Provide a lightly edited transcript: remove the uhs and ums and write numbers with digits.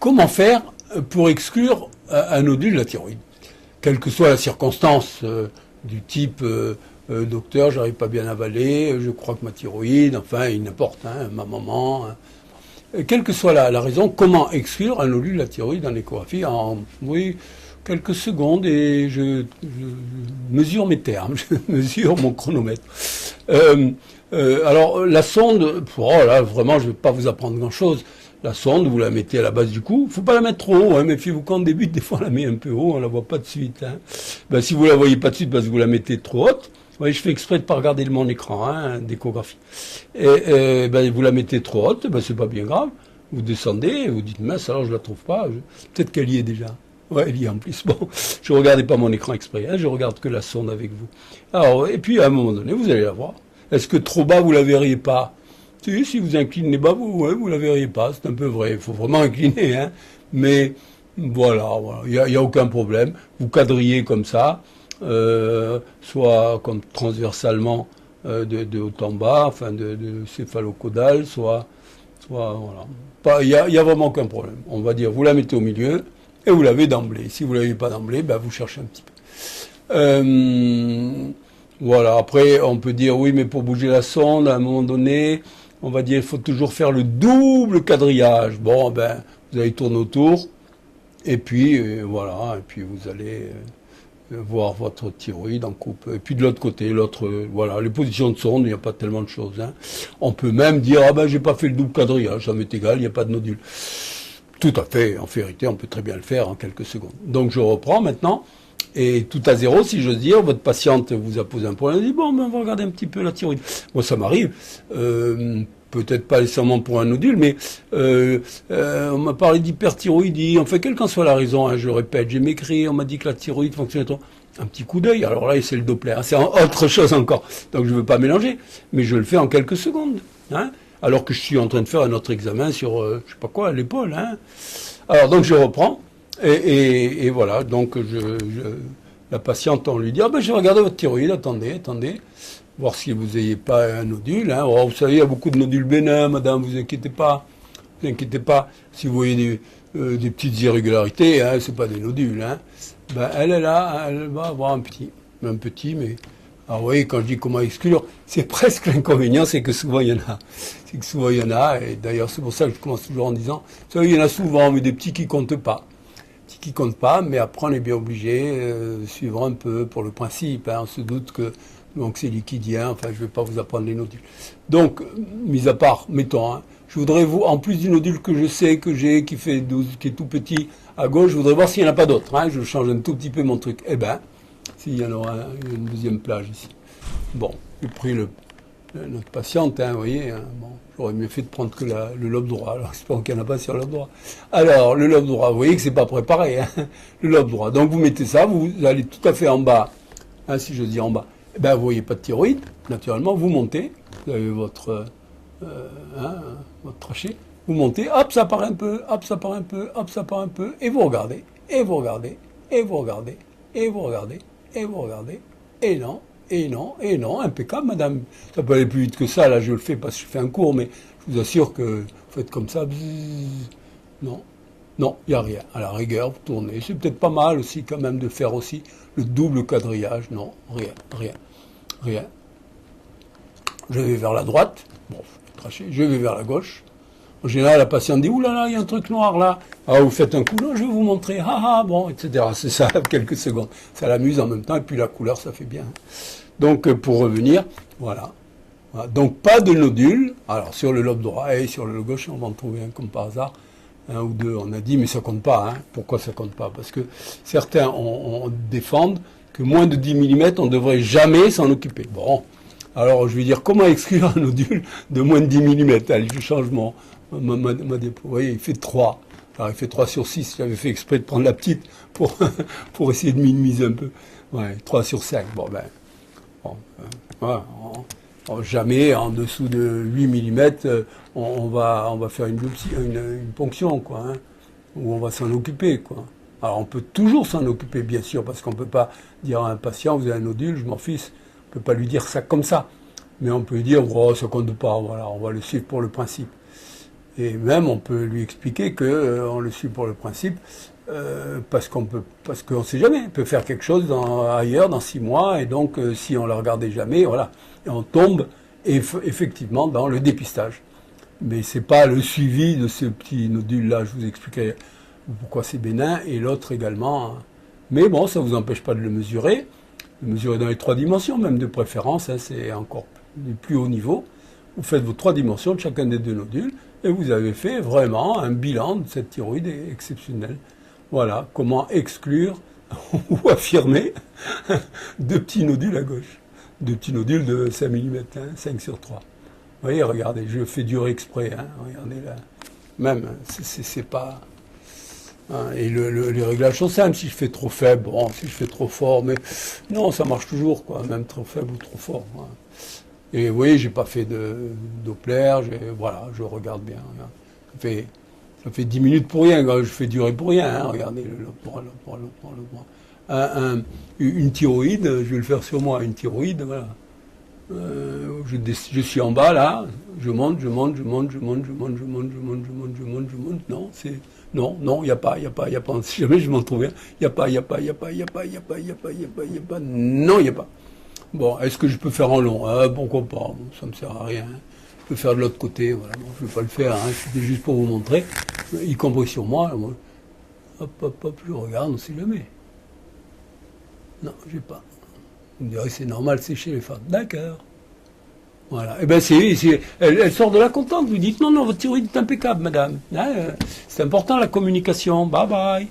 comment faire pour exclure un nodule de la thyroïde? Quelle que soit la circonstance, du type docteur, j'arrive pas bien à avaler, je crois que ma thyroïde, enfin, il n'importe, hein, ma maman. Hein. Quelle que soit la raison, comment exclure un nodule de la thyroïde en échographie en quelques secondes et je mesure mes termes, je mesure mon chronomètre. Alors, la sonde, là, vraiment, je ne vais pas vous apprendre grand-chose. La sonde, vous la mettez à la base du cou. Faut pas la mettre trop haut, hein, méfiez-vous quand on débute, des fois on la met un peu haut, on la voit pas de suite. Hein. Ben, si vous la voyez pas de suite parce que vous la mettez trop haute, ouais, je fais exprès de pas regarder mon écran d'échographie. Et ben, vous la mettez trop haute, ben, c'est pas bien grave. Vous descendez, vous dites mince, alors je la trouve pas. Peut-être qu'elle y est déjà. Ouais, elle y est en plus. Bon, je regardais pas mon écran exprès, hein, je regarde que la sonde avec vous. Alors, et puis à un moment donné, vous allez la voir. Est-ce que trop bas vous la verriez pas? Si vous inclinez bas, vous la verriez pas, c'est un peu vrai, il faut vraiment incliner, hein. Mais voilà, il y a aucun problème. Vous quadrillez comme ça, soit comme transversalement de haut en bas, enfin de céphalocaudal, soit voilà. Il y a vraiment aucun problème. On va dire, vous la mettez au milieu et vous l'avez d'emblée. Si vous l'avez pas d'emblée, ben vous cherchez un petit peu. Voilà. Après, on peut dire oui, mais pour bouger la sonde, à un moment donné, on va dire il faut toujours faire le double quadrillage. Bon, ben, vous allez tourner autour, et puis voilà, et puis vous allez voir votre thyroïde en coupe. Et puis de l'autre côté, voilà, les positions de sonde, il n'y a pas tellement de choses. Hein. On peut même dire ah ben j'ai pas fait le double quadrillage, ça m'est égal, il n'y a pas de nodule. Tout à fait, en vérité, on peut très bien le faire en quelques secondes. Donc je reprends maintenant. Et tout à zéro, si j'ose dire, votre patiente vous a posé un problème, elle dit bon, ben, on va regarder un petit peu la thyroïde. Bon, ça m'arrive, peut-être pas nécessairement pour un nodule, mais on m'a parlé d'hyperthyroïdie. En fait, quelle qu'en soit la raison, hein, je le répète, j'ai m'écrit, on m'a dit que la thyroïde fonctionnait trop. Un petit coup d'œil, alors là, c'est le Doppler, hein, c'est autre chose encore. Donc je ne veux pas mélanger, mais je le fais en quelques secondes. Hein, alors que je suis en train de faire un autre examen sur, je sais pas quoi, l'épaule. Hein. Alors donc je reprends. Et voilà, donc la patiente, on lui dit, ah ben j'ai regardé votre thyroïde, attendez, voir si vous n'ayez pas un nodule. Hein. Oh, vous savez, il y a beaucoup de nodules bénins, madame, vous inquiétez pas. Si vous voyez des petites irrégularités, hein, c'est pas des nodules. Hein. Ben, elle est là, elle va avoir un petit, mais... Alors vous voyez, quand je dis comment exclure, c'est presque l'inconvénient, c'est que souvent il y en a. Et d'ailleurs c'est pour ça que je commence toujours en disant, vous savez, il y en a souvent, mais des petits qui comptent pas. Mais après on est bien obligé de suivre un peu pour le principe. Hein, on se doute que donc c'est liquidien, enfin je ne vais pas vous apprendre les nodules. Donc, mis à part, mettons, hein, je voudrais vous, en plus du nodule que je sais que j'ai, qui fait 12, qui est tout petit à gauche, je voudrais voir s'il n'y en a pas d'autres. Hein, je change un tout petit peu mon truc. Eh ben, s'il y en aura une deuxième plage ici. Bon, j'ai pris notre patiente, hein, vous voyez, hein, bon, j'aurais mieux fait de prendre que le lobe droit, alors j'espère qu'il n'y en a pas sur le lobe droit. Alors, le lobe droit, vous voyez que c'est pas préparé, hein, le lobe droit. Donc vous mettez ça, vous allez tout à fait en bas, hein, si je dis en bas, eh ben vous voyez pas de thyroïde, naturellement, vous montez, vous avez votre trachée, vous montez, hop, ça part un peu, hop, ça part un peu, hop, ça part un peu, et vous regardez, et vous regardez, et vous regardez, et vous regardez, et vous regardez, et non. Et non, impeccable, madame. Ça peut aller plus vite que ça, là, je le fais parce que je fais un cours, mais je vous assure que vous faites comme ça, non, il n'y a rien. À la rigueur, vous tournez. C'est peut-être pas mal aussi, quand même, de faire aussi le double quadrillage. Non, rien. Je vais vers la droite, bon, je vais vers la gauche. En général, la patiente dit, ouh là là, il y a un truc noir là. Ah, vous faites un coup, là, je vais vous montrer, bon, etc. C'est ça, quelques secondes. Ça l'amuse en même temps, et puis la couleur, ça fait bien. Donc, pour revenir, voilà. Donc, pas de nodule. Alors, sur le lobe droit et sur le lobe gauche, on va en trouver un comme par hasard. Un ou deux, on a dit, mais ça compte pas. Hein. Pourquoi ça compte pas? Parce que certains on défendent que moins de 10 mm, on ne devrait jamais s'en occuper. Bon, alors je vais dire, comment exclure un nodule de moins de 10 mm? Allez, je change ma dépôt. Vous voyez, il fait 3. Alors, il fait 3 sur 6. J'avais fait exprès de prendre la petite pour essayer de minimiser un peu. Ouais, 3 sur 5. Bon, ben... voilà, jamais en dessous de 8 mm, on va faire une ponction, quoi, hein, où on va s'en occuper, quoi. Alors on peut toujours s'en occuper, bien sûr, parce qu'on ne peut pas dire à un patient, vous avez un nodule, je m'en fiche, on ne peut pas lui dire ça comme ça. Mais on peut dire, oh, ça compte pas, voilà, on va le suivre pour le principe. Et même, on peut lui expliquer que on le suit pour le principe, parce qu'on ne sait jamais. Il peut faire quelque chose ailleurs dans 6 mois, et donc si on ne le regardait jamais, voilà, et on tombe effectivement dans le dépistage. Mais c'est pas le suivi de ces petits nodules-là. Je vous expliquerai pourquoi c'est bénin, et l'autre également. Mais bon, ça ne vous empêche pas de le mesurer. Le mesurer dans les 3 dimensions, même de préférence, hein, c'est encore du plus haut niveau. Vous faites vos 3 dimensions de chacun des 2 nodules, et vous avez fait vraiment un bilan de cette thyroïde exceptionnelle. Voilà, comment exclure ou affirmer 2 petits nodules à gauche. 2 petits nodules de 5 mm, hein, 5 sur 3. Vous voyez, regardez, je fais durer exprès, hein, regardez là. Même, c'est pas... Hein, et les réglages sont simples. Si je fais trop faible, bon, si je fais trop fort, mais non, ça marche toujours, quoi, même trop faible ou trop fort. Hein. Et vous voyez, j'ai pas fait de Doppler, voilà, je regarde bien. Ça fait 10 minutes pour rien, je fais durer pour rien, hein, regardez, une thyroïde, je vais le faire sur moi, une thyroïde, voilà. Je suis en bas là, je monte, non, il n'y a pas, si jamais je m'en trouve un, il n'y a pas, non, il n'y a pas. Bon, est-ce que je peux faire en long? Pourquoi pas, bon, ça me sert à rien. Je peux faire de l'autre côté, voilà, bon, je ne vais pas le faire, hein, c'était juste pour vous montrer, y compris sur moi, là, moi. Hop, je regarde, on ne sait jamais. Non, j'ai pas. Vous me direz, c'est normal, c'est chez les femmes. D'accord. Voilà. Eh ben, elle sort de là contente. Vous dites, non, votre thyroïde est impeccable, madame. Hein, c'est important, la communication. Bye bye.